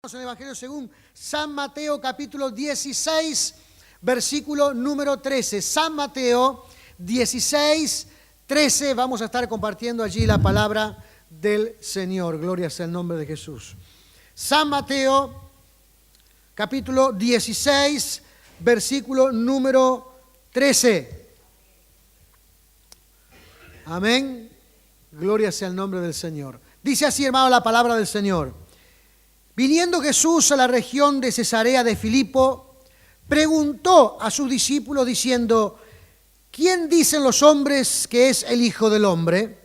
En el Evangelio según San Mateo capítulo 16, versículo número 13. San Mateo 16, 13. Vamos a estar compartiendo allí la palabra del Señor. Gloria sea el nombre de Jesús. San Mateo capítulo 16, versículo número 13. Amén. Gloria sea el nombre del Señor. Dice así, hermano, la palabra del Señor. Viniendo Jesús a la región de Cesarea de Filipo, preguntó a sus discípulos diciendo: ¿quién dicen los hombres que es el Hijo del Hombre?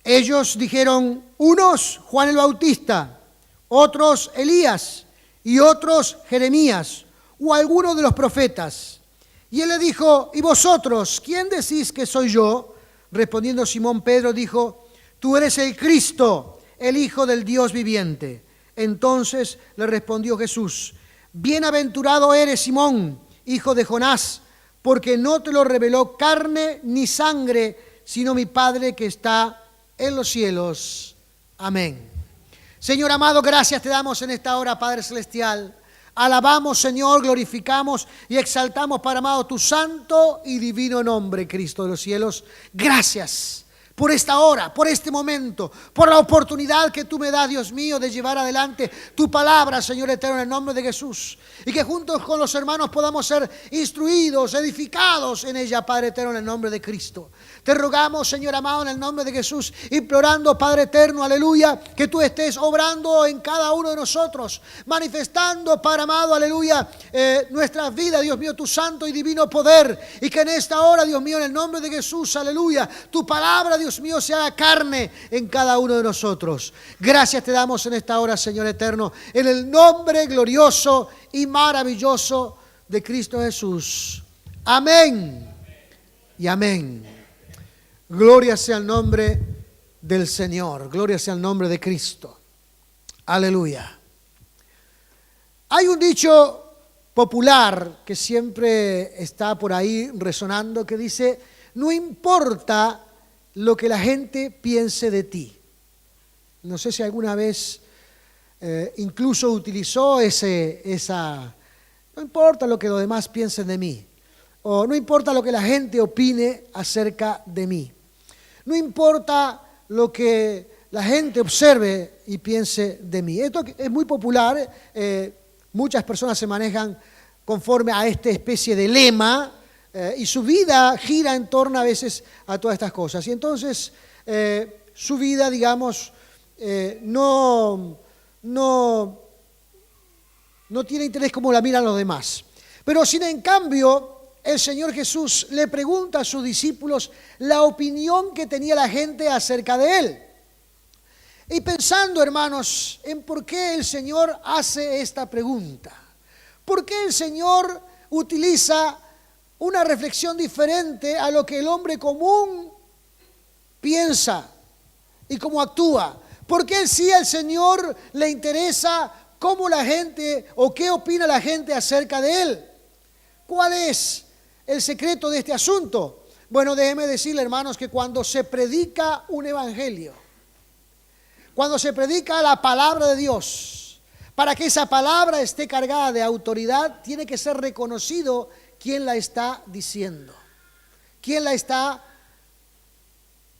Ellos dijeron: unos Juan el Bautista, otros Elías y otros Jeremías o alguno de los profetas. Y él le dijo: ¿y vosotros quién decís que soy yo? Respondiendo Simón Pedro dijo: tú eres el Cristo, el Hijo del Dios viviente. Entonces le respondió Jesús: bienaventurado eres, Simón, hijo de Jonás, porque no te lo reveló carne ni sangre, sino mi Padre que está en los cielos. Amén. Señor amado, gracias te damos en esta hora, Padre Celestial. Alabamos, Señor, glorificamos y exaltamos, Padre amado, tu santo y divino nombre, Cristo de los cielos. Gracias por esta hora, por este momento, por la oportunidad que tú me das, Dios mío, de llevar adelante tu palabra, Señor eterno, en el nombre de Jesús. Y que juntos con los hermanos podamos ser instruidos, edificados en ella, Padre eterno, en el nombre de Cristo. Te rogamos, Señor amado, en el nombre de Jesús, implorando, Padre eterno, aleluya, que tú estés obrando en cada uno de nosotros, manifestando, Padre amado, aleluya, nuestra vida, Dios mío, tu santo y divino poder. Y que en esta hora, Dios mío, en el nombre de Jesús, aleluya, tu palabra, Dios mío, se haga carne en cada uno de nosotros. Gracias te damos en esta hora, Señor eterno, en el nombre glorioso y maravilloso de Cristo Jesús. Amén y amén. Gloria sea el nombre del Señor, gloria sea el nombre de Cristo. Aleluya. Hay un dicho popular que siempre está por ahí resonando que dice: no importa lo que la gente piense de ti. No sé si alguna vez incluso utilizó esa, no importa lo que los demás piensen de mí, o no importa lo que la gente opine acerca de mí, no importa lo que la gente observe y piense de mí. Esto es muy popular, muchas personas se manejan conforme a esta especie de lema, y su vida gira en torno a veces a todas estas cosas. Y entonces su vida, digamos, no tiene interés como la miran los demás. Pero sin en cambio, el Señor Jesús le pregunta a sus discípulos la opinión que tenía la gente acerca de Él. Y pensando, hermanos, en por qué el Señor hace esta pregunta. ¿Por qué el Señor utiliza una reflexión diferente a lo que el hombre común piensa y cómo actúa? ¿Por qué sí al Señor le interesa cómo la gente o qué opina la gente acerca de Él? ¿Cuál es el secreto de este asunto? Bueno, déjeme decirle, hermanos, que cuando se predica un evangelio, cuando se predica la palabra de Dios, para que esa palabra esté cargada de autoridad, tiene que ser reconocido quién la está diciendo, quién la está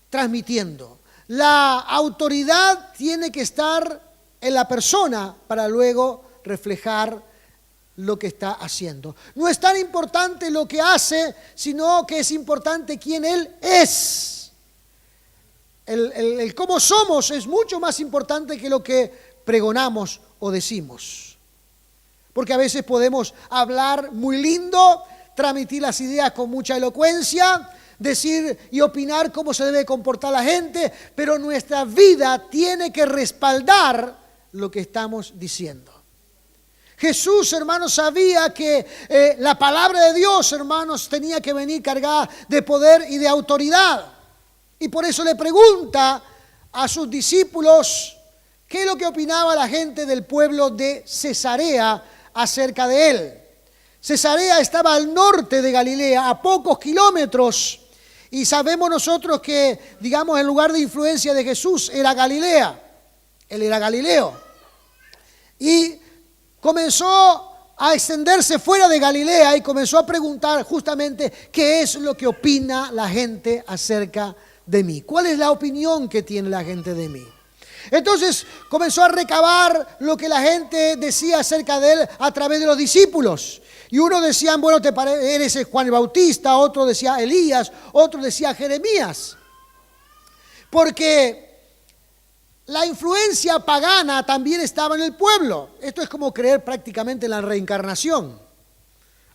transmitiendo. La autoridad tiene que estar en la persona para luego reflejar lo que está haciendo. No es tan importante lo que hace, sino que es importante quién Él es. El cómo somos es mucho más importante que lo que pregonamos o decimos. Porque a veces podemos hablar muy lindo, transmitir las ideas con mucha elocuencia, decir y opinar cómo se debe comportar la gente, pero nuestra vida tiene que respaldar lo que estamos diciendo. Jesús, hermanos, sabía que la palabra de Dios, hermanos, tenía que venir cargada de poder y de autoridad. Y por eso le pregunta a sus discípulos qué es lo que opinaba la gente del pueblo de Cesarea acerca de Él. Cesarea estaba al norte de Galilea, a pocos kilómetros. Y sabemos nosotros que, digamos, el lugar de influencia de Jesús era Galilea. Él era Galileo. comenzó a extenderse fuera de Galilea y comenzó a preguntar justamente qué es lo que opina la gente acerca de mí. ¿Cuál es la opinión que tiene la gente de mí? Entonces comenzó a recabar lo que la gente decía acerca de él a través de los discípulos. Y uno decían, bueno, eres Juan el Bautista, otro decía Elías, otro decía Jeremías. Porque la influencia pagana también estaba en el pueblo. Esto es como creer prácticamente en la reencarnación.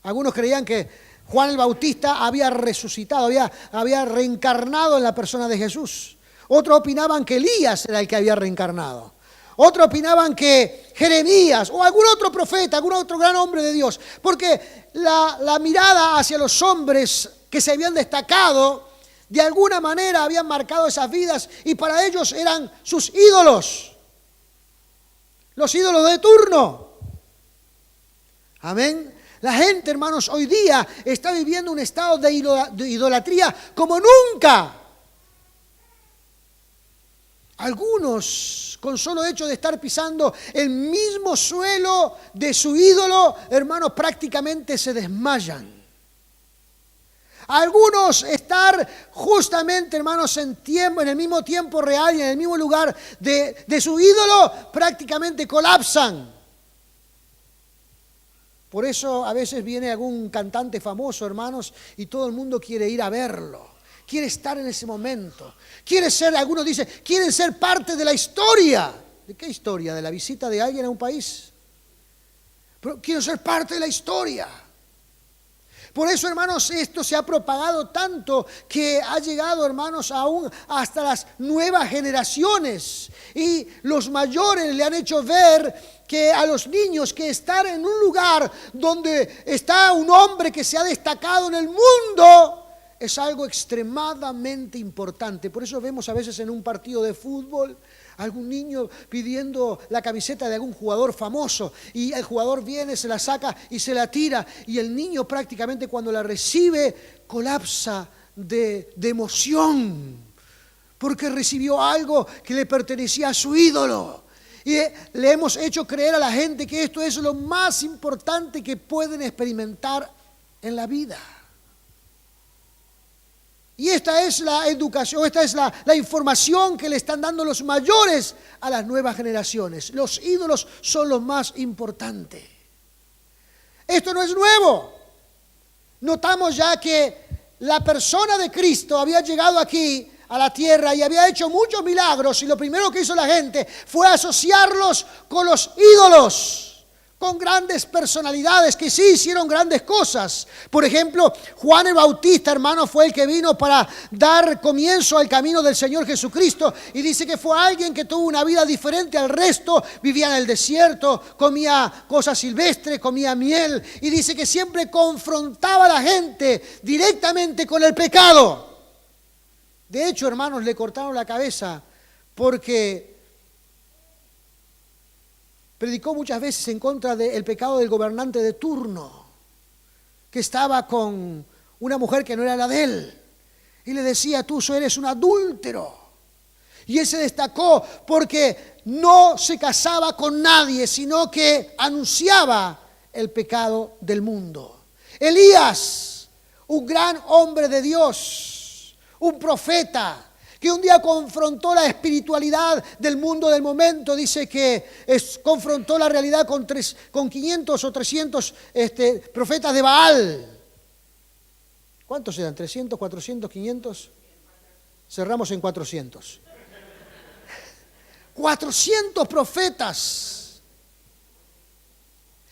Algunos creían que Juan el Bautista había resucitado, había reencarnado en la persona de Jesús. Otros opinaban que Elías era el que había reencarnado. Otros opinaban que Jeremías o algún otro profeta, algún otro gran hombre de Dios. Porque la mirada hacia los hombres que se habían destacado, de alguna manera habían marcado esas vidas y para ellos eran sus ídolos. Los ídolos de turno. Amén. La gente, hermanos, hoy día está viviendo un estado de idolatría como nunca. Algunos, con solo hecho de estar pisando el mismo suelo de su ídolo, hermanos, prácticamente se desmayan. Algunos estar justamente, hermanos, en el mismo tiempo real y en el mismo lugar de su ídolo, prácticamente colapsan. Por eso a veces viene algún cantante famoso, hermanos, y todo el mundo quiere ir a verlo. Quiere estar en ese momento. Algunos dicen, quieren ser parte de la historia. ¿De qué historia? ¿De la visita de alguien a un país? Pero quiero ser parte de la historia. Por eso, hermanos, esto se ha propagado tanto que ha llegado, hermanos, aún hasta las nuevas generaciones. Y los mayores le han hecho ver que a los niños que estar en un lugar donde está un hombre que se ha destacado en el mundo es algo extremadamente importante. Por eso vemos a veces en un partido de fútbol algún niño pidiendo la camiseta de algún jugador famoso y el jugador viene, se la saca y se la tira y el niño prácticamente cuando la recibe colapsa de emoción porque recibió algo que le pertenecía a su ídolo. Y le hemos hecho creer a la gente que esto es lo más importante que pueden experimentar en la vida. Y esta es la educación, esta es la información que le están dando los mayores a las nuevas generaciones. Los ídolos son lo más importante. Esto no es nuevo. Notamos ya que la persona de Cristo había llegado aquí a la tierra y había hecho muchos milagros y lo primero que hizo la gente fue asociarlos con los ídolos. Con grandes personalidades que sí hicieron grandes cosas. Por ejemplo, Juan el Bautista, hermano, fue el que vino para dar comienzo al camino del Señor Jesucristo. Y dice que fue alguien que tuvo una vida diferente al resto. Vivía en el desierto, comía cosas silvestres, comía miel. Y dice que siempre confrontaba a la gente directamente con el pecado. De hecho, hermanos, le cortaron la cabeza porque predicó muchas veces en contra del pecado del gobernante de turno, que estaba con una mujer que no era la de él. Y le decía, tú eres un adúltero. Y él se destacó porque no se casaba con nadie, sino que anunciaba el pecado del mundo. Elías, un gran hombre de Dios, un profeta, que un día confrontó la espiritualidad del mundo del momento, dice que confrontó la realidad con 500 o 300 profetas de Baal. ¿Cuántos eran? ¿300, 400, 500? Cerramos en 400. 400 profetas.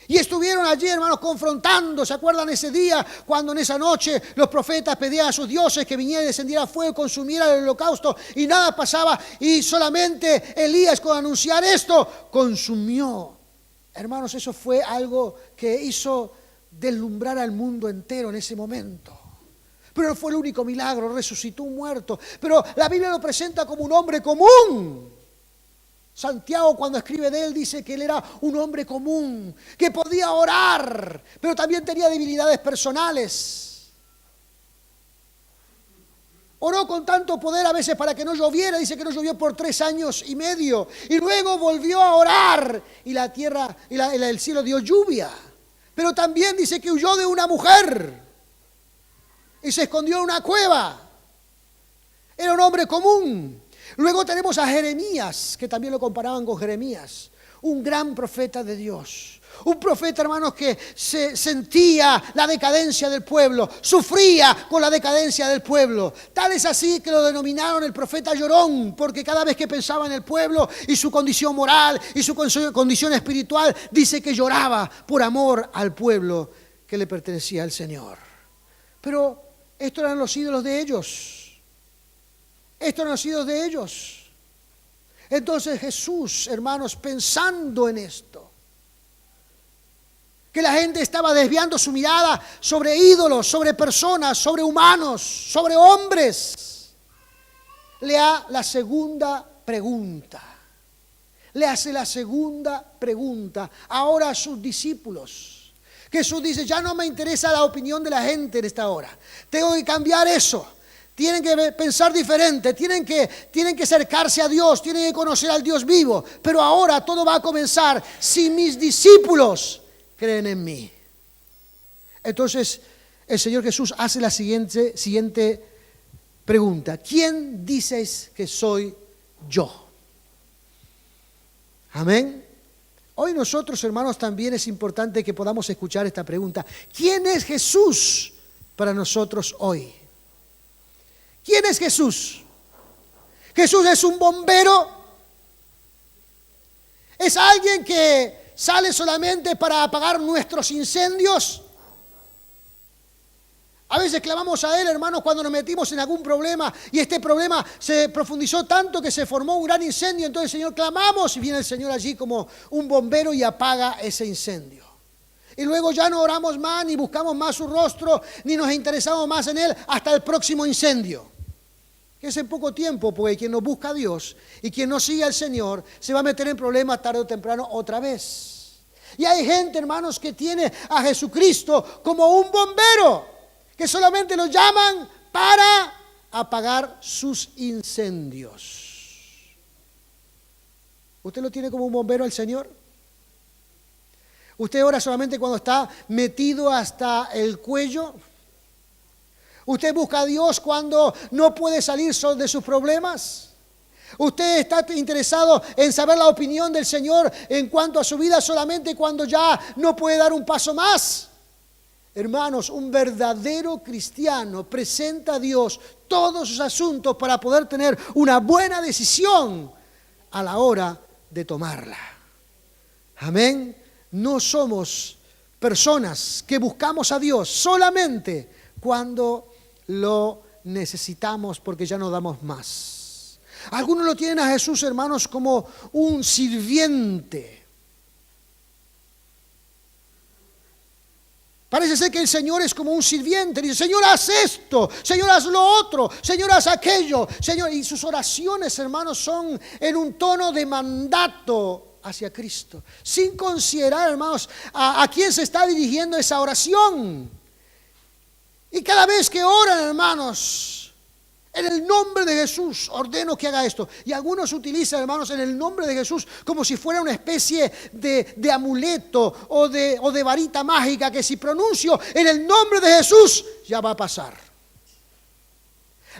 Y estuvieron allí, hermanos, confrontando. ¿Se acuerdan ese día cuando en esa noche los profetas pedían a sus dioses que viniera y descendiera fuego y consumiera el holocausto y nada pasaba? Y solamente Elías, con anunciar esto, consumió. Hermanos, eso fue algo que hizo deslumbrar al mundo entero en ese momento. Pero no fue el único milagro, resucitó un muerto. Pero la Biblia lo presenta como un hombre común. Santiago, cuando escribe de él, dice que él era un hombre común, que podía orar, pero también tenía debilidades personales. Oró con tanto poder a veces para que no lloviera. Dice que no llovió por 3 años y medio. Y luego volvió a orar y la tierra y el cielo dio lluvia. Pero también dice que huyó de una mujer y se escondió en una cueva. Era un hombre común. Luego tenemos a Jeremías, que también lo comparaban con Jeremías, un gran profeta de Dios. Un profeta, hermanos, que se sentía la decadencia del pueblo, sufría con la decadencia del pueblo. Tal es así que lo denominaron el profeta llorón, porque cada vez que pensaba en el pueblo y su condición moral y su condición espiritual, dice que lloraba por amor al pueblo que le pertenecía al Señor. Pero estos eran los ídolos de ellos. Estos eran los ídolos de ellos. Entonces Jesús, hermanos, pensando en esto, que la gente estaba desviando su mirada sobre ídolos, sobre personas, sobre humanos, sobre hombres, le hace la segunda pregunta. Le hace la segunda pregunta ahora a sus discípulos. Jesús dice, ya no me interesa la opinión de la gente en esta hora. Tengo que cambiar eso. Tienen que pensar diferente, tienen que acercarse a Dios, tienen que conocer al Dios vivo. Pero ahora todo va a comenzar si mis discípulos creen en mí. Entonces el Señor Jesús hace la siguiente pregunta. ¿Quién dices que soy yo? Amén. Hoy nosotros, hermanos, también es importante que podamos escuchar esta pregunta. ¿Quién es Jesús para nosotros hoy? ¿Quién es Jesús? Jesús es un bombero. Es alguien que sale solamente para apagar nuestros incendios. A veces clamamos a Él, hermanos, cuando nos metimos en algún problema y este problema se profundizó tanto que se formó un gran incendio. Entonces, Señor, clamamos y viene el Señor allí como un bombero y apaga ese incendio. Y luego ya no oramos más, ni buscamos más su rostro, ni nos interesamos más en Él hasta el próximo incendio. Que es en poco tiempo, porque quien no busca a Dios y quien no sigue al Señor se va a meter en problemas tarde o temprano otra vez. Y hay gente, hermanos, que tiene a Jesucristo como un bombero, que solamente lo llaman para apagar sus incendios. ¿Usted lo tiene como un bombero al Señor? ¿Usted ora solamente cuando está metido hasta el cuello? ¿Usted busca a Dios cuando no puede salir de sus problemas? ¿Usted está interesado en saber la opinión del Señor en cuanto a su vida solamente cuando ya no puede dar un paso más? Hermanos, un verdadero cristiano presenta a Dios todos sus asuntos para poder tener una buena decisión a la hora de tomarla. Amén. No somos personas que buscamos a Dios solamente cuando lo necesitamos porque ya no damos más. Algunos lo tienen a Jesús, hermanos, como un sirviente. Parece ser que el Señor es como un sirviente. Dice, Señor, haz esto, Señor, haz lo otro, Señor, haz aquello, Señor. Y sus oraciones, hermanos, son en un tono de mandato hacia Cristo, sin considerar, hermanos, a quién se está dirigiendo esa oración. Y cada vez que oran, hermanos, en el nombre de Jesús, ordeno que haga esto. Y algunos utilizan, hermanos, en el nombre de Jesús como si fuera una especie de amuleto o de varita mágica que si pronuncio en el nombre de Jesús, ya va a pasar.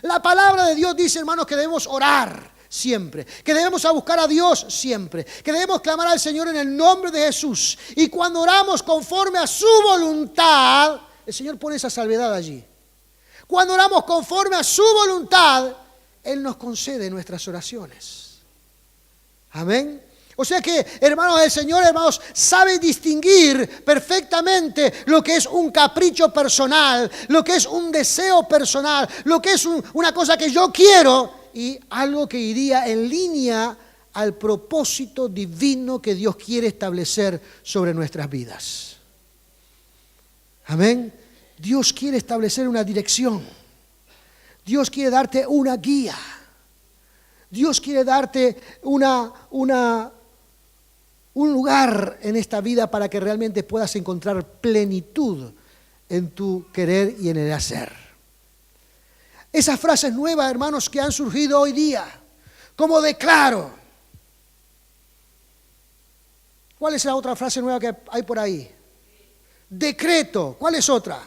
La palabra de Dios dice, hermanos, que debemos orar siempre, que debemos buscar a Dios siempre, que debemos clamar al Señor en el nombre de Jesús. Y cuando oramos conforme a su voluntad, el Señor pone esa salvedad allí. Cuando oramos conforme a su voluntad, Él nos concede nuestras oraciones. Amén. O sea que, hermanos, el Señor, hermanos, sabe distinguir perfectamente lo que es un capricho personal, lo que es un deseo personal, lo que es una cosa que yo quiero y algo que iría en línea al propósito divino que Dios quiere establecer sobre nuestras vidas. Amén. Dios quiere establecer una dirección. Dios quiere darte una guía. Dios quiere darte un lugar en esta vida para que realmente puedas encontrar plenitud en tu querer y en el hacer. Esas frases nuevas, hermanos, que han surgido hoy día, como declaro. ¿Cuál es la otra frase nueva que hay por ahí? Decreto. ¿Cuál es otra?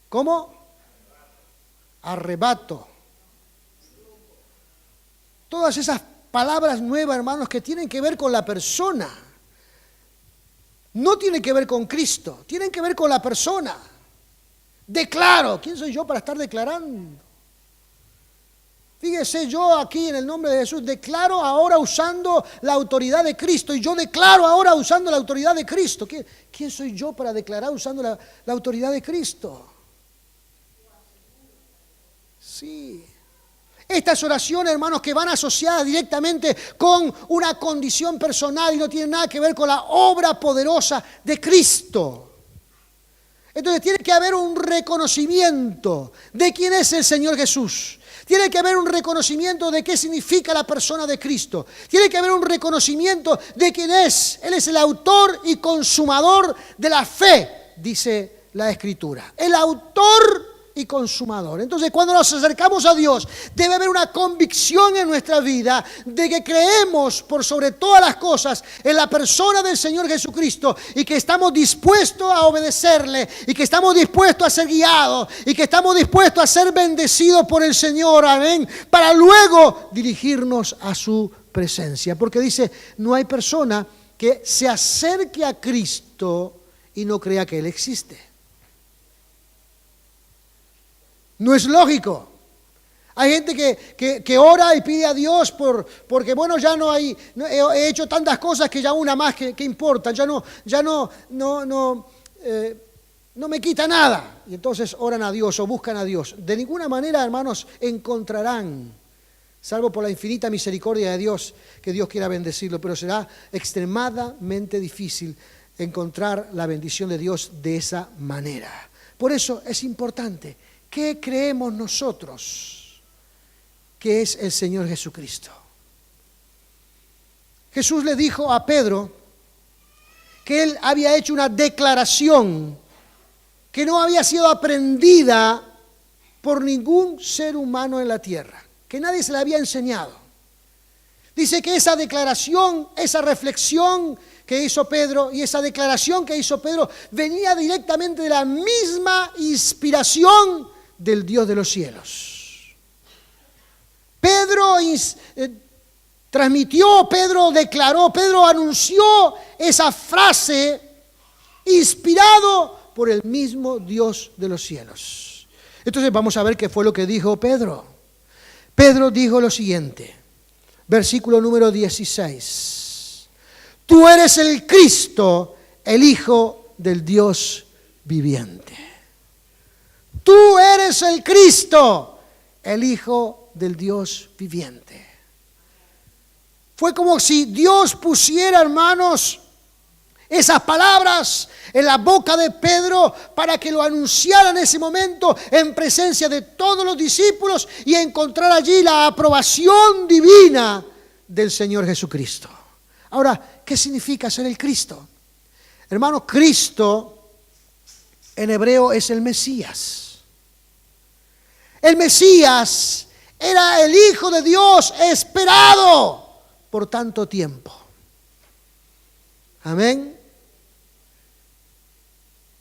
¿Cómo? Arrebato. Todas esas palabras nuevas, hermanos, que tienen que ver con la persona. No tienen que ver con Cristo, tienen que ver con la persona. Declaro. ¿Quién soy yo para estar declarando? Fíjese, yo aquí en el nombre de Jesús declaro ahora usando la autoridad de Cristo. Y yo declaro ahora usando la autoridad de Cristo. ¿Quién soy yo para declarar usando la autoridad de Cristo? Sí. Estas oraciones, hermanos, que van asociadas directamente con una condición personal y no tienen nada que ver con la obra poderosa de Cristo. Entonces tiene que haber un reconocimiento de quién es el Señor Jesús. Tiene que haber un reconocimiento de qué significa la persona de Cristo. Tiene que haber un reconocimiento de quién es. Él es el autor y consumador de la fe, dice la Escritura. El autor y consumador. Entonces, cuando nos acercamos a Dios, debe haber una convicción en nuestra vida de que creemos por sobre todas las cosas en la persona del Señor Jesucristo y que estamos dispuestos a obedecerle y que estamos dispuestos a ser guiados y que estamos dispuestos a ser bendecidos por el Señor, amén, para luego dirigirnos a su presencia. Porque dice, no hay persona que se acerque a Cristo y no crea que Él existe. No es lógico. Hay gente que ora y pide a Dios porque bueno, ya no hay, he hecho tantas cosas que ya una más que importa, ya no me quita nada. Y entonces oran a Dios o buscan a Dios. De ninguna manera, hermanos, encontrarán, salvo por la infinita misericordia de Dios, que Dios quiera bendecirlo, pero será extremadamente difícil encontrar la bendición de Dios de esa manera. Por eso es importante. ¿Qué creemos nosotros que es el Señor Jesucristo? Jesús le dijo a Pedro que él había hecho una declaración que no había sido aprendida por ningún ser humano en la tierra, que nadie se la había enseñado. Dice que esa declaración, esa reflexión que hizo Pedro y esa declaración que hizo Pedro venía directamente de la misma inspiración del Dios de los cielos. Pedro transmitió, Pedro declaró, Pedro anunció esa frase inspirado por el mismo Dios de los cielos. Entonces vamos a ver qué fue lo que dijo Pedro. Pedro dijo lo siguiente, versículo número 16. Tú eres el Cristo, el Hijo del Dios viviente. Tú eres el Cristo, el Hijo del Dios viviente. Fue como si Dios pusiera, hermanos, esas palabras en la boca de Pedro para que lo anunciara en ese momento en presencia de todos los discípulos y encontrar allí la aprobación divina del Señor Jesucristo. Ahora, ¿qué significa ser el Cristo? Hermano, Cristo en hebreo es el Mesías. El Mesías era el Hijo de Dios esperado por tanto tiempo. Amén.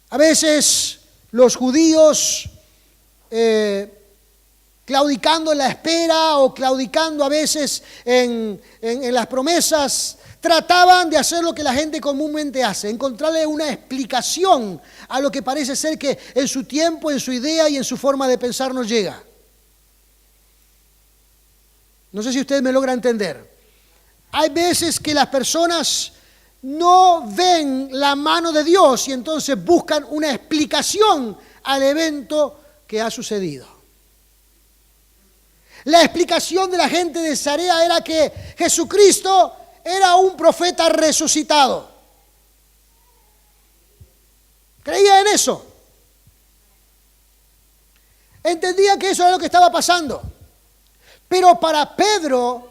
A veces los judíos claudicando en la espera o claudicando a veces en las promesas, trataban de hacer lo que la gente comúnmente hace, encontrarle una explicación a lo que parece ser que en su tiempo, en su idea y en su forma de pensar no llega. No sé si usted me logra entender. Hay veces que las personas no ven la mano de Dios y entonces buscan una explicación al evento que ha sucedido. La explicación de la gente de Sarea era que Jesucristo era un profeta resucitado. Creía en eso. Entendía que eso era lo que estaba pasando. Pero para Pedro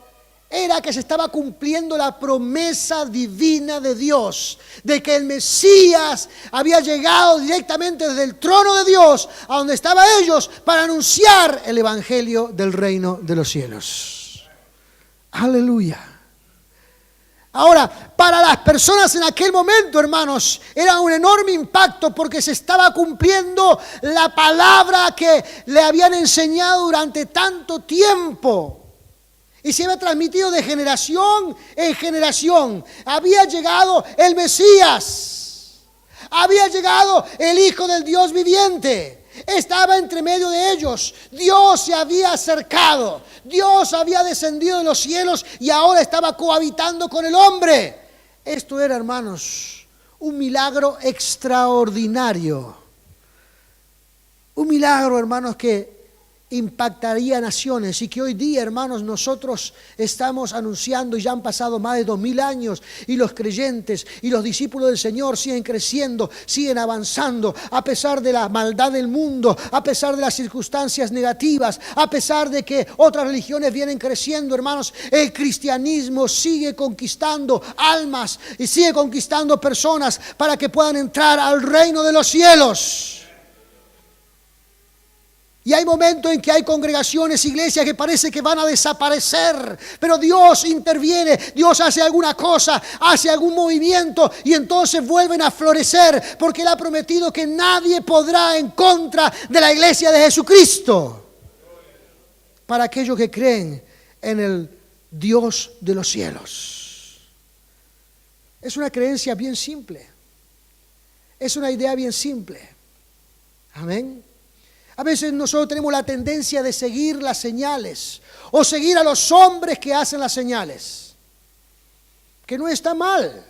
era que se estaba cumpliendo la promesa divina de Dios, de que el Mesías había llegado directamente desde el trono de Dios a donde estaban ellos para anunciar el evangelio del reino de los cielos. Aleluya. Ahora, para las personas en aquel momento, hermanos, era un enorme impacto porque se estaba cumpliendo la palabra que le habían enseñado durante tanto tiempo. Y se había transmitido de generación en generación. Había llegado el Mesías. Había llegado el Hijo del Dios viviente. Estaba entre medio de ellos. Dios se había acercado. Dios había descendido de los cielos y ahora estaba cohabitando con el hombre. Esto era, hermanos, un milagro extraordinario. Un milagro, hermanos, que impactaría a naciones y que hoy día, hermanos, nosotros estamos anunciando y ya han pasado más de 2000 años y los creyentes y los discípulos del Señor siguen creciendo, siguen avanzando a pesar de la maldad del mundo, a pesar de las circunstancias negativas, a pesar de que otras religiones vienen creciendo, hermanos. El cristianismo sigue conquistando almas y sigue conquistando personas para que puedan entrar al reino de los cielos. Y hay momentos en que hay congregaciones, iglesias que parece que van a desaparecer, pero Dios interviene, Dios hace alguna cosa, hace algún movimiento y entonces vuelven a florecer porque Él ha prometido que nadie podrá en contra de la iglesia de Jesucristo. Para aquellos que creen en el Dios de los cielos. Es una creencia bien simple, es una idea bien simple. Amén. A veces nosotros tenemos la tendencia de seguir las señales o seguir a los hombres que hacen las señales, que no está mal.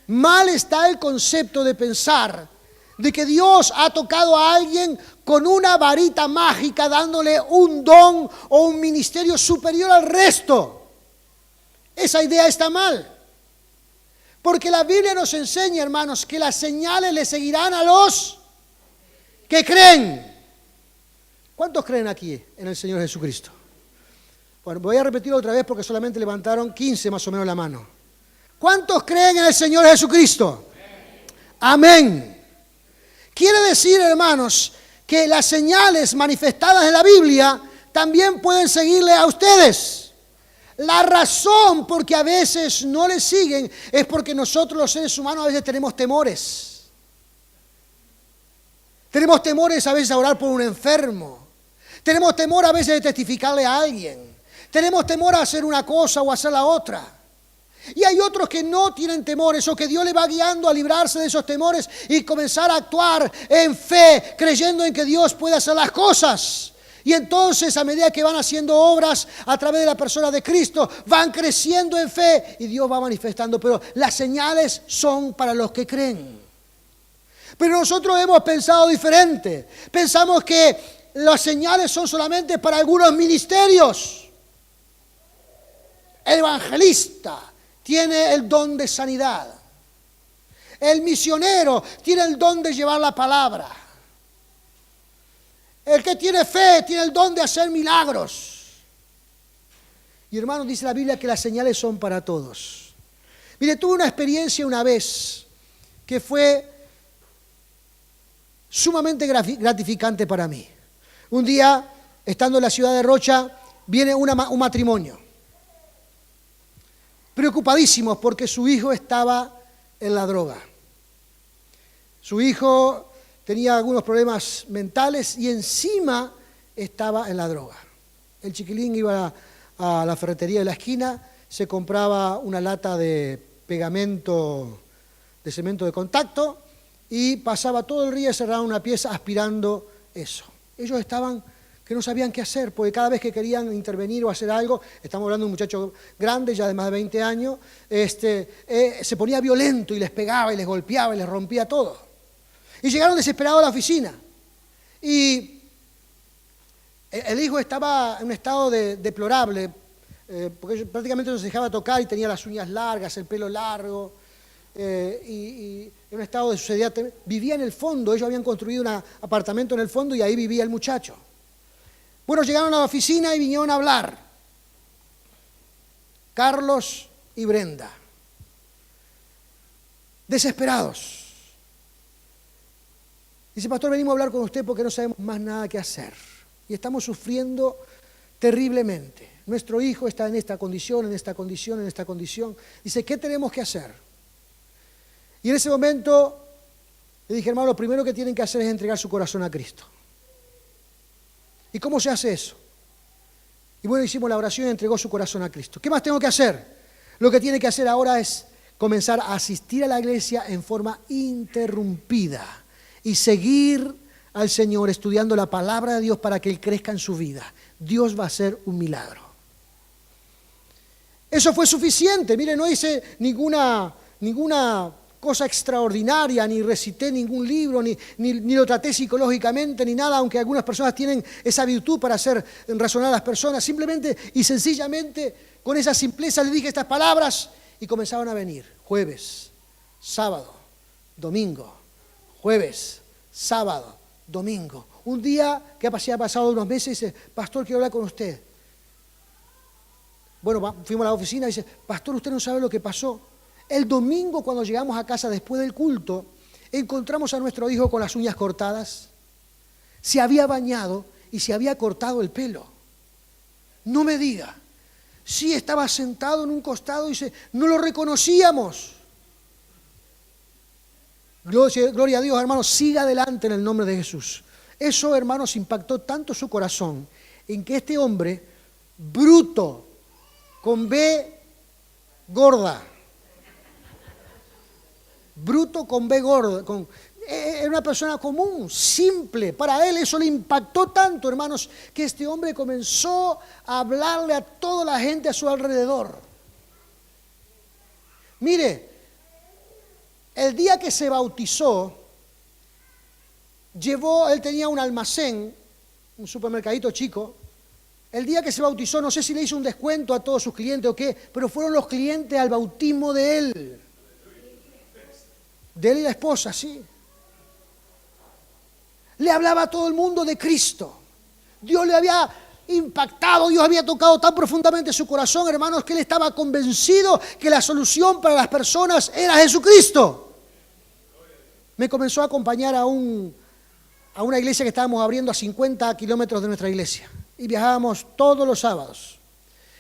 Mal está el concepto de pensar de que Dios ha tocado a alguien con una varita mágica dándole un don o un ministerio superior al resto. Esa idea está mal. Porque la Biblia nos enseña, hermanos, que las señales le seguirán a los que creen. ¿Cuántos creen aquí en el Señor Jesucristo? Bueno, voy a repetirlo otra vez porque solamente levantaron 15 más o menos la mano. ¿Cuántos creen en el Señor Jesucristo? Amén. Quiere decir, hermanos, que las señales manifestadas en la Biblia también pueden seguirle a ustedes. La razón por que a veces no le siguen es porque nosotros los seres humanos a veces tenemos temores. Tenemos temores a veces a orar por un enfermo. Tenemos temor a veces de testificarle a alguien. Tenemos temor a hacer una cosa o hacer la otra. Y hay otros que no tienen temores o que Dios le va guiando a librarse de esos temores y comenzar a actuar en fe, creyendo en que Dios puede hacer las cosas. Y entonces, a medida que van haciendo obras a través de la persona de Cristo, van creciendo en fe y Dios va manifestando. Pero las señales son para los que creen. Pero nosotros hemos pensado diferente. Pensamos que las señales son solamente para algunos ministerios. El evangelista tiene el don de sanidad. El misionero tiene el don de llevar la palabra. El que tiene fe tiene el don de hacer milagros. Y hermanos, dice la Biblia que las señales son para todos. Mire, tuve una experiencia una vez que fue sumamente gratificante para mí. Un día, estando en la ciudad de Rocha, viene un matrimonio. Preocupadísimos porque su hijo estaba en la droga. Su hijo tenía algunos problemas mentales y encima estaba en la droga. El chiquilín iba a la ferretería de la esquina, se compraba una lata de pegamento, de cemento de contacto y pasaba todo el día cerrado en una pieza aspirando eso. Ellos estaban que no sabían qué hacer, porque cada vez que querían intervenir o hacer algo, estamos hablando de un muchacho grande, ya de más de 20 años, se ponía violento y les pegaba y les golpeaba y les rompía todo. Y llegaron desesperados a la oficina. Y el hijo estaba en un estado deplorable, porque prácticamente no se dejaba tocar y tenía las uñas largas, el pelo largo, y en un estado de suciedad. Vivía en el fondo, ellos habían construido un apartamento en el fondo y ahí vivía el muchacho. Bueno, llegaron a la oficina y vinieron a hablar. Carlos y Brenda, desesperados. Dice, pastor, venimos a hablar con usted porque no sabemos más nada que hacer. Y estamos sufriendo terriblemente. Nuestro hijo está en esta condición, en esta condición, en esta condición. Dice, ¿qué tenemos que hacer? Y en ese momento le dije, hermano, lo primero que tienen que hacer es entregar su corazón a Cristo. ¿Y cómo se hace eso? Y bueno, hicimos la oración y entregó su corazón a Cristo. ¿Qué más tengo que hacer? Lo que tiene que hacer ahora es comenzar a asistir a la iglesia en forma interrumpida y seguir al Señor estudiando la palabra de Dios para que Él crezca en su vida. Dios va a hacer un milagro. Eso fue suficiente. Mire, no hice ninguna cosa extraordinaria, ni recité ningún libro, ni lo traté psicológicamente, ni nada, aunque algunas personas tienen esa virtud para hacer razonar a las personas. Simplemente y sencillamente, con esa simpleza le dije estas palabras y comenzaban a venir. Jueves, sábado, domingo, jueves, sábado, domingo. Un día que había pasado unos meses, dice, pastor, quiero hablar con usted. Bueno, fuimos a la oficina y dice, pastor, usted no sabe lo que pasó. El domingo, cuando llegamos a casa después del culto, encontramos a nuestro hijo con las uñas cortadas. Se había bañado y se había cortado el pelo. No me diga. Sí, estaba sentado en un costado y dice, no lo reconocíamos. Gloria a Dios, hermanos, siga adelante en el nombre de Jesús. Eso, hermanos, impactó tanto su corazón en que este hombre, bruto, con B gorda, bruto con B gorda, era una persona común, simple. Para él eso le impactó tanto, hermanos, que este hombre comenzó a hablarle a toda la gente a su alrededor. Mire, el día que se bautizó, él tenía un almacén, un supermercadito chico. El día que se bautizó, no sé si le hizo un descuento a todos sus clientes o qué, pero fueron los clientes al bautismo de él. De él y la esposa, sí. Le hablaba a todo el mundo de Cristo. Dios le había impactado, Dios había tocado tan profundamente su corazón, hermanos, que él estaba convencido que la solución para las personas era Jesucristo. Me comenzó a acompañar a una iglesia que estábamos abriendo a 50 kilómetros de nuestra iglesia. Y viajábamos todos los sábados.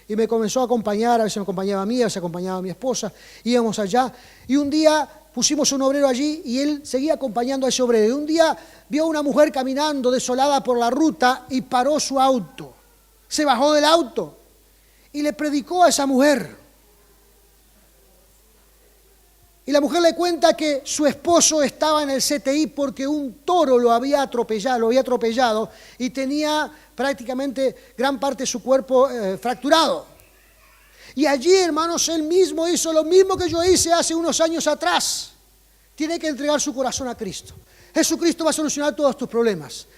Y me comenzó a acompañar, a veces me acompañaba a mí, a veces acompañaba a mi esposa. Íbamos allá. Y un día pusimos un obrero allí y él seguía acompañando a ese obrero. Y un día vio a una mujer caminando desolada por la ruta y paró su auto. Se bajó del auto y le predicó a esa mujer. Y la mujer le cuenta que su esposo estaba en el CTI porque un toro lo había atropellado y tenía prácticamente gran parte de su cuerpo fracturado. Y allí, hermanos, él mismo hizo lo mismo que yo hice hace unos años atrás. Tiene que entregar su corazón a Cristo. Jesucristo va a solucionar todos tus problemas.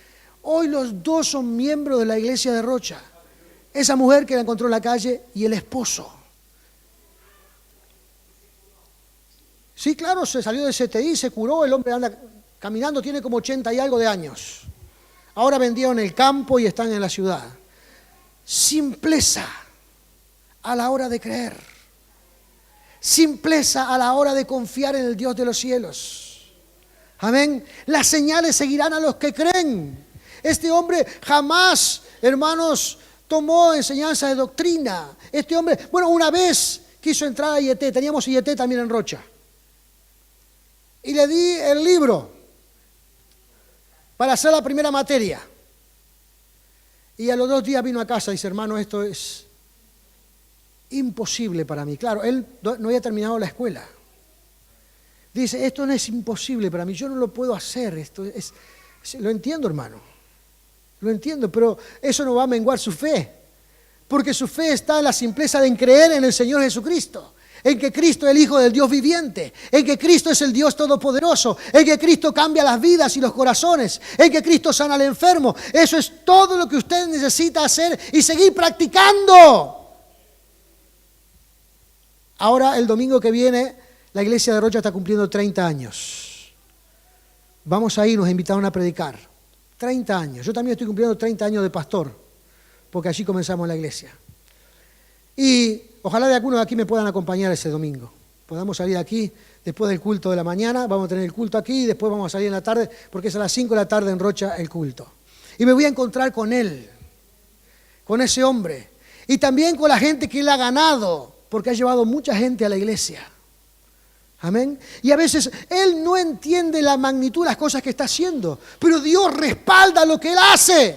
Hoy los dos son miembros de la iglesia de Rocha. Esa mujer que la encontró en la calle y el esposo. Sí, claro, se salió del CTI, se curó, el hombre anda caminando, tiene como 80 y algo de años. Ahora vendieron el campo y están en la ciudad. Simpleza a la hora de creer. Simpleza a la hora de confiar en el Dios de los cielos. Amén. Las señales seguirán a los que creen. Este hombre jamás, hermanos, tomó enseñanza de doctrina. Este hombre, bueno, una vez quiso entrar a IET, teníamos IET también en Rocha. Y le di el libro para hacer la primera materia. Y a los 2 días vino a casa y dice, hermano, esto es imposible para mí. Claro, él no había terminado la escuela. Dice, esto no es imposible para mí, yo no lo puedo hacer. Lo entiendo, hermano. Lo entiendo, pero eso no va a menguar su fe. Porque su fe está en la simpleza de creer en el Señor Jesucristo. En que Cristo es el Hijo del Dios viviente, en que Cristo es el Dios todopoderoso, en que Cristo cambia las vidas y los corazones, en que Cristo sana al enfermo. Eso es todo lo que usted necesita hacer y seguir practicando. Ahora, el domingo que viene, la iglesia de Rocha está cumpliendo 30 años. Vamos a ir, nos invitaron a predicar. 30 años. Yo también estoy cumpliendo 30 años de pastor, porque allí comenzamos la iglesia. Y ojalá de algunos de aquí me puedan acompañar ese domingo. Podamos salir aquí después del culto de la mañana, vamos a tener el culto aquí y después vamos a salir en la tarde, porque es a las 5 de la tarde en Rocha el culto. Y me voy a encontrar con él, con ese hombre, y también con la gente que él ha ganado, porque ha llevado mucha gente a la iglesia. Amén. Y a veces él no entiende la magnitud de las cosas que está haciendo, pero Dios respalda lo que él hace,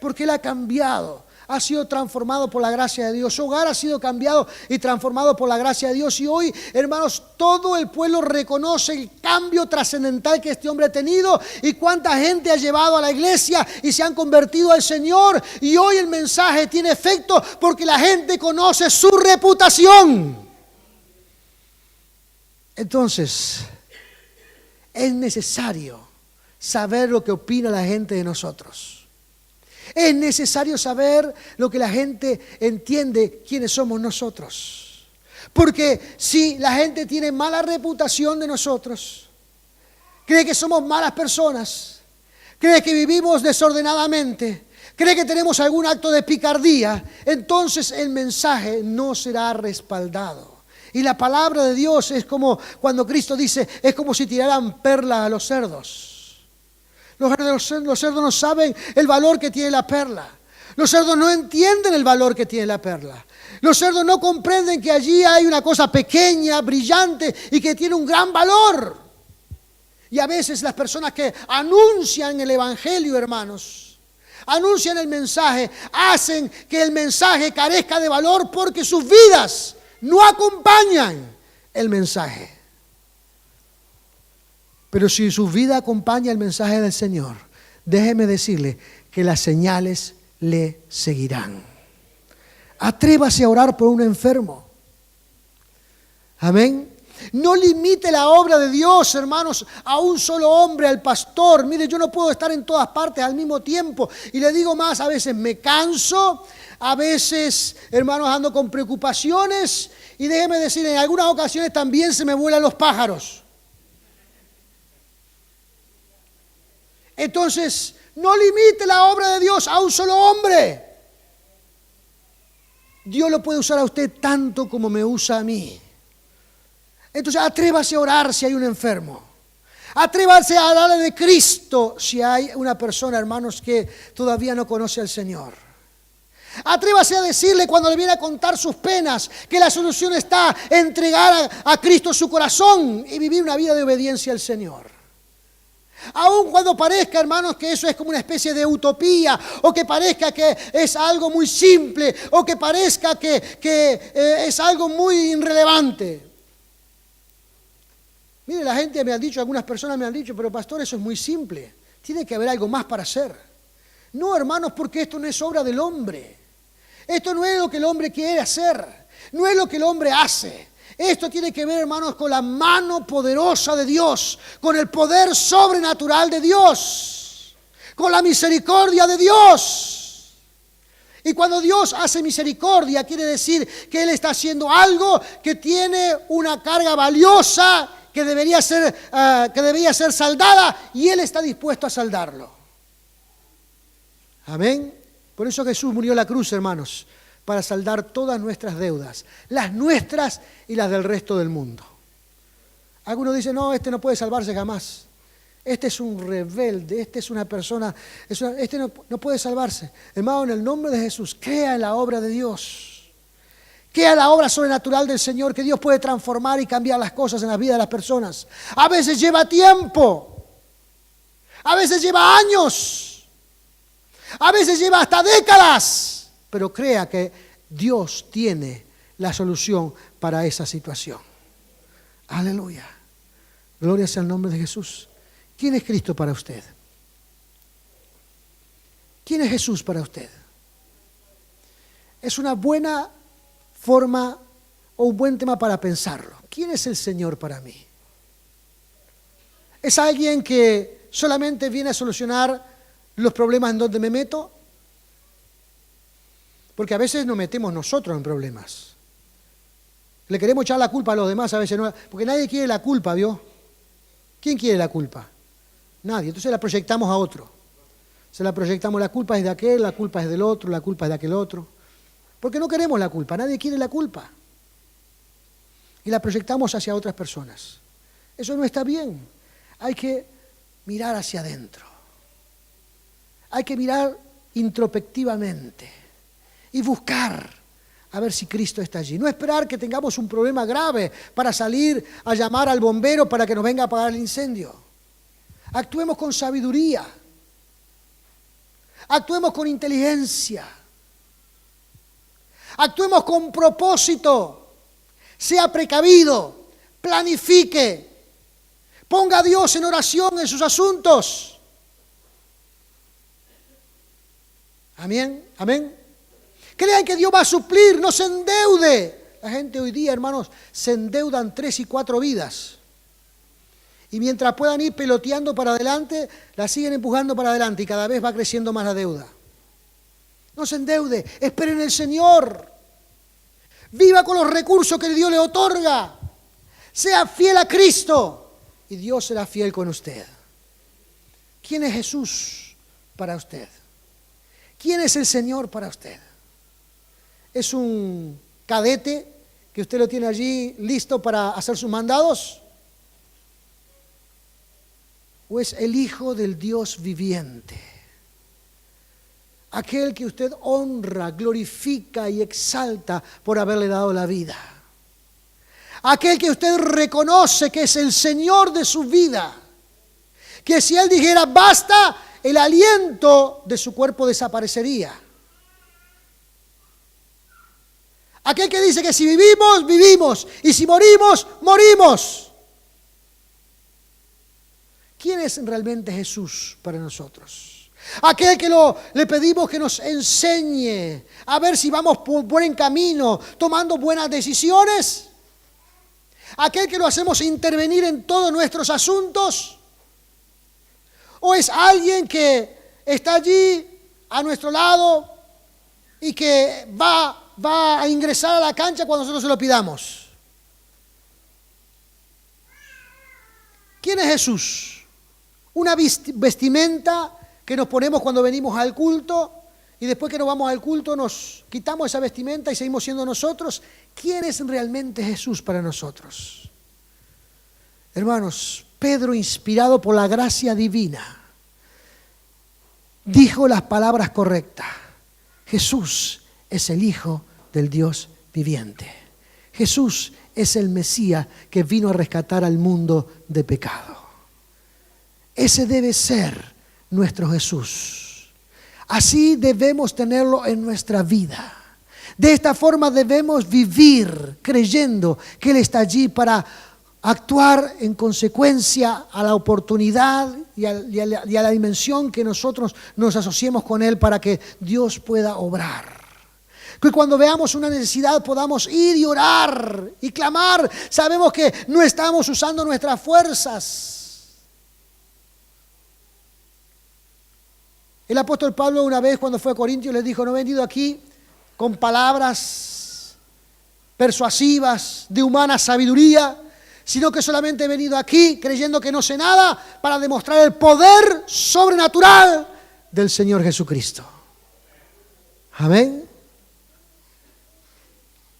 porque él ha cambiado, ha sido transformado por la gracia de Dios. Su hogar ha sido cambiado y transformado por la gracia de Dios. Y hoy, hermanos, todo el pueblo reconoce el cambio trascendental que este hombre ha tenido y cuánta gente ha llevado a la iglesia y se han convertido al Señor. Y hoy el mensaje tiene efecto porque la gente conoce su reputación. Entonces, es necesario saber lo que opina la gente de nosotros. Es necesario saber lo que la gente entiende quiénes somos nosotros. Porque si la gente tiene mala reputación de nosotros, cree que somos malas personas, cree que vivimos desordenadamente, cree que tenemos algún acto de picardía, entonces el mensaje no será respaldado. Y la palabra de Dios es como cuando Cristo dice, es como si tiraran perlas a los cerdos. Los cerdos no saben el valor que tiene la perla. Los cerdos no entienden el valor que tiene la perla. Los cerdos no comprenden que allí hay una cosa pequeña, brillante y que tiene un gran valor. Y a veces las personas que anuncian el evangelio, hermanos, anuncian el mensaje, hacen que el mensaje carezca de valor porque sus vidas no acompañan el mensaje. Pero si su vida acompaña el mensaje del Señor, déjeme decirle que las señales le seguirán. Atrévase a orar por un enfermo. Amén. No limite la obra de Dios, hermanos, a un solo hombre, al pastor. Mire, yo no puedo estar en todas partes al mismo tiempo. Y le digo más, a veces me canso, a veces, hermanos, ando con preocupaciones. Y déjeme decir, en algunas ocasiones también se me vuelan los pájaros. Entonces, no limite la obra de Dios a un solo hombre. Dios lo puede usar a usted tanto como me usa a mí. Entonces, atrévase a orar si hay un enfermo. Atrévase a hablarle de Cristo si hay una persona, hermanos, que todavía no conoce al Señor. Atrévase a decirle cuando le viene a contar sus penas que la solución está en entregar a Cristo su corazón y vivir una vida de obediencia al Señor. Aun cuando parezca, hermanos, que eso es como una especie de utopía, o que parezca que es algo muy simple, o que parezca que es algo muy irrelevante. Mire, la gente me ha dicho, algunas personas me han dicho, pero pastor, eso es muy simple, tiene que haber algo más para hacer. No, hermanos, porque esto no es obra del hombre. Esto no es lo que el hombre quiere hacer, no es lo que el hombre hace. Esto tiene que ver, hermanos, con la mano poderosa de Dios, con el poder sobrenatural de Dios, con la misericordia de Dios. Y cuando Dios hace misericordia, quiere decir que Él está haciendo algo que tiene una carga valiosa, que debería ser saldada, y Él está dispuesto a saldarlo. Amén. Por eso Jesús murió en la cruz, hermanos, para saldar todas nuestras deudas, las nuestras y las del resto del mundo. Algunos dicen, no, este no puede salvarse jamás. Este es un rebelde, este es una persona, este no puede salvarse. Hermano, en el nombre de Jesús, crea en la obra de Dios. Crea en la obra sobrenatural del Señor, que Dios puede transformar y cambiar las cosas en la vida de las personas. A veces lleva tiempo, a veces lleva años, a veces lleva hasta décadas. Pero crea que Dios tiene la solución para esa situación. Aleluya. Gloria sea el nombre de Jesús. ¿Quién es Cristo para usted? ¿Quién es Jesús para usted? Es una buena forma o un buen tema para pensarlo. ¿Quién es el Señor para mí? ¿Es alguien que solamente viene a solucionar los problemas en donde me meto? Porque a veces nos metemos nosotros en problemas. Le queremos echar la culpa a los demás, a veces no, porque nadie quiere la culpa, ¿vio? ¿Quién quiere la culpa? Nadie. Entonces la proyectamos a otro. Se la proyectamos, la culpa es de aquel, la culpa es del otro, la culpa es de aquel otro. Porque no queremos la culpa, nadie quiere la culpa. Y la proyectamos hacia otras personas. Eso no está bien. Hay que mirar hacia adentro. Hay que mirar introspectivamente y buscar a ver si Cristo está allí. No esperar que tengamos un problema grave para salir a llamar al bombero para que nos venga a apagar el incendio. Actuemos con sabiduría. Actuemos con inteligencia. Actuemos con propósito. Sea precavido. Planifique. Ponga a Dios en oración en sus asuntos. Amén, amén. Crean que Dios va a suplir, no se endeude. La gente hoy día, hermanos, se endeudan 3 y 4 vidas. Y mientras puedan ir peloteando para adelante, la siguen empujando para adelante y cada vez va creciendo más la deuda. No se endeude, espere en el Señor. Viva con los recursos que Dios le otorga. Sea fiel a Cristo y Dios será fiel con usted. ¿Quién es Jesús para usted? ¿Quién es el Señor para usted? ¿Es un cadete que usted lo tiene allí listo para hacer sus mandados? ¿O es el Hijo del Dios viviente? Aquel que usted honra, glorifica y exalta por haberle dado la vida. Aquel que usted reconoce que es el Señor de su vida. Que si Él dijera basta, el aliento de su cuerpo desaparecería. Aquel que dice que si vivimos, vivimos, y si morimos, morimos. ¿Quién es realmente Jesús para nosotros? Aquel que le pedimos que nos enseñe a ver si vamos por buen camino, tomando buenas decisiones. Aquel que lo hacemos intervenir en todos nuestros asuntos. ¿O es alguien que está allí a nuestro lado y que va a ingresar a la cancha cuando nosotros se lo pidamos? ¿Quién es Jesús? Una vestimenta que nos ponemos cuando venimos al culto y después que nos vamos al culto nos quitamos esa vestimenta y seguimos siendo nosotros. ¿Quién es realmente Jesús para nosotros? Hermanos, Pedro, inspirado por la gracia divina, dijo las palabras correctas. Jesús es el Hijo del Dios viviente. Jesús es el Mesías que vino a rescatar al mundo de pecado. Ese debe ser nuestro Jesús. Así debemos tenerlo en nuestra vida. De esta forma debemos vivir creyendo que Él está allí para actuar en consecuencia a la oportunidad y a la dimensión que nosotros nos asociemos con Él para que Dios pueda obrar. Que cuando veamos una necesidad podamos ir y orar y clamar. Sabemos que no estamos usando nuestras fuerzas. El apóstol Pablo una vez cuando fue a Corintios les dijo: no he venido aquí con palabras persuasivas de humana sabiduría, sino que solamente he venido aquí creyendo que no sé nada para demostrar el poder sobrenatural del Señor Jesucristo. Amén.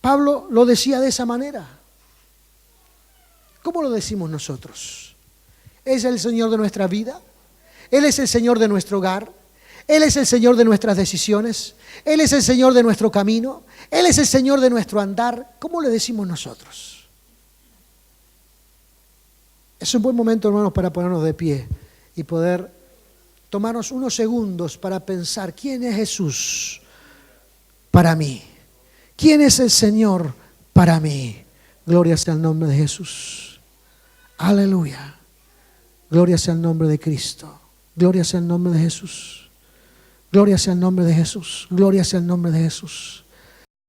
Pablo lo decía de esa manera. ¿Cómo lo decimos nosotros? ¿Es el Señor de nuestra vida? ¿Él es el Señor de nuestro hogar? ¿Él es el Señor de nuestras decisiones? ¿Él es el Señor de nuestro camino? ¿Él es el Señor de nuestro andar? ¿Cómo le decimos nosotros? Es un buen momento, hermanos, para ponernos de pie y poder tomarnos unos segundos para pensar: ¿quién es Jesús para mí? ¿Quién es el Señor para mí? Gloria sea el nombre de Jesús. Aleluya. Gloria sea el nombre de Cristo. Gloria sea el nombre de Jesús. Gloria sea el nombre de Jesús. Gloria sea el nombre de Jesús.